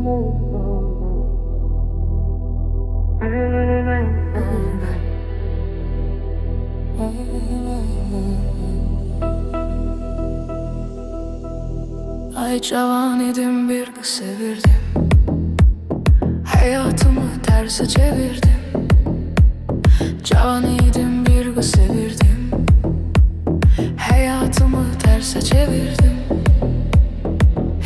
Ay cavan idim, bir kız sevirdim. Hayatımı terse çevirdim. Cavan idim, bir kız sevirdim. Hayatımı terse çevirdim.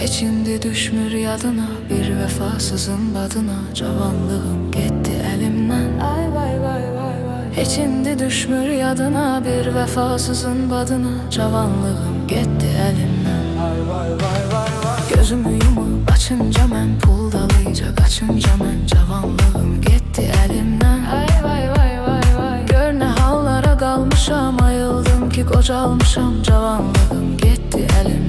Hiç indi düşmür yadına, bir vefasızın badına. Cavanlığım gitti elimden. Ay vay vay vay vay. Hiç indi düşmür yadına, bir vefasızın badına. Cavanlığım gitti elimden. Ay vay vay vay vay. Gözümü yumup açınca mən pul dalayacak, açınca mən cavanlığım gitti elimden. Ay vay vay vay vay. Gör ne hallara kalmışam, ayıldım ki kocalmışam. Cavanlığım gitti elimden.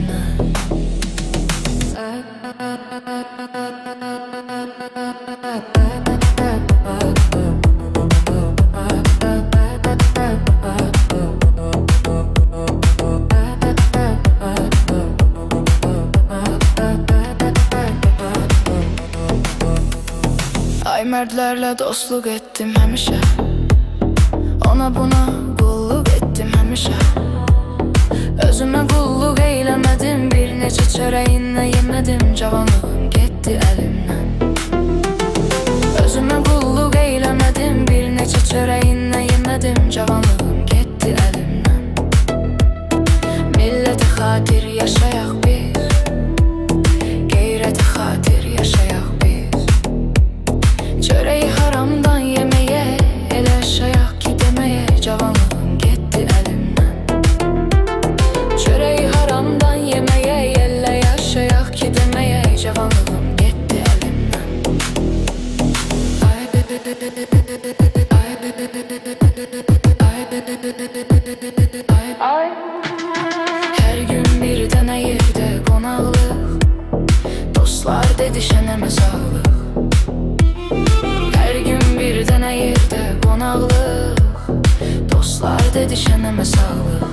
Ay mertlerle dostluk ettim həmişə. Ona buna qulluq etdim həmişə. Özümə qulluq eyləmədim, bir neçə çörəyinlə yemədim. Cavanlığım getdi əlimdən. Özümə qulluq eyləmədim, bir neçə çörəyinlə yemədim. Cavanlığım getdi əlimdən. Millətə xatir yaşayaq biz, qeyrətə xatir yaşayaq biz. Çöreği haramdan yemeye, el aşayak ki demeye. Cavanlığım gitti elimden. Çöreği haramdan yemeye, elle yaşayak ki demeye. Cavanlığım gitti elimden. Ay. Her gün bir tane yerde konaqlıq, dostlar dedişənəmə sağlıq. Her gün bir tane yerde konaqlıq, dostlar dedişənəmə sağlıq.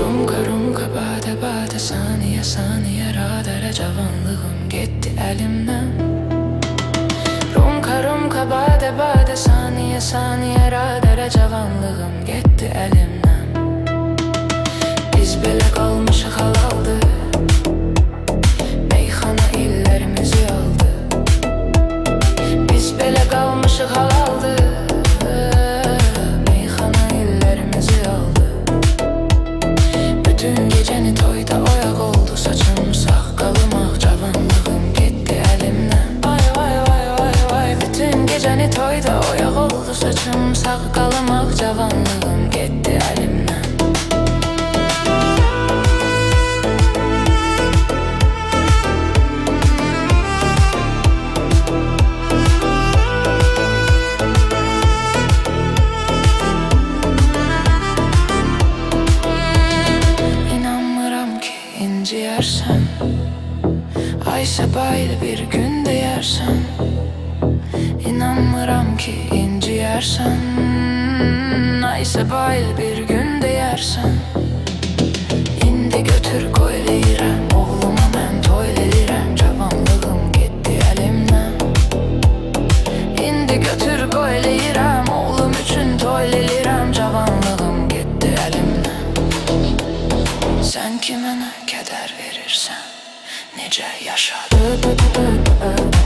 Rumka rumka bade bade, saniye saniye radara. Cavanlığım gitti elimden. Rumka rumka bade bade, saniye saniye radara. Cavanlığım gitti elimden. Biz belə qalmışıq halaldı, meyxana illərimizi aldı. Biz belə qalmışıq halaldı, meyxana illərimizi aldı. Bütün gecəni toyda oyaq oldu saçım, saqqalım ağ. Cavanlığım getdi əlimdən. Vay vay vay vay vay. Bütün gecəni toyda oyaq oldu saçım, saqqalım ağ. Cavanlığım getdi əlimdən. Yersen, ay sabahlı bir günde yersen. İnanmıram ki inci yersen, ay sabahlı bir günde yersen. İndi götür koyleyirəm, oğluma mən toylelirəm. Cavanlığım getdi əlimdən. İndi götür koyleyirəm, oğlum üçün toylelirəm. Cavanlığım getdi əlimdən. Sen ki mənə kədər verirsən, necə yaşadım?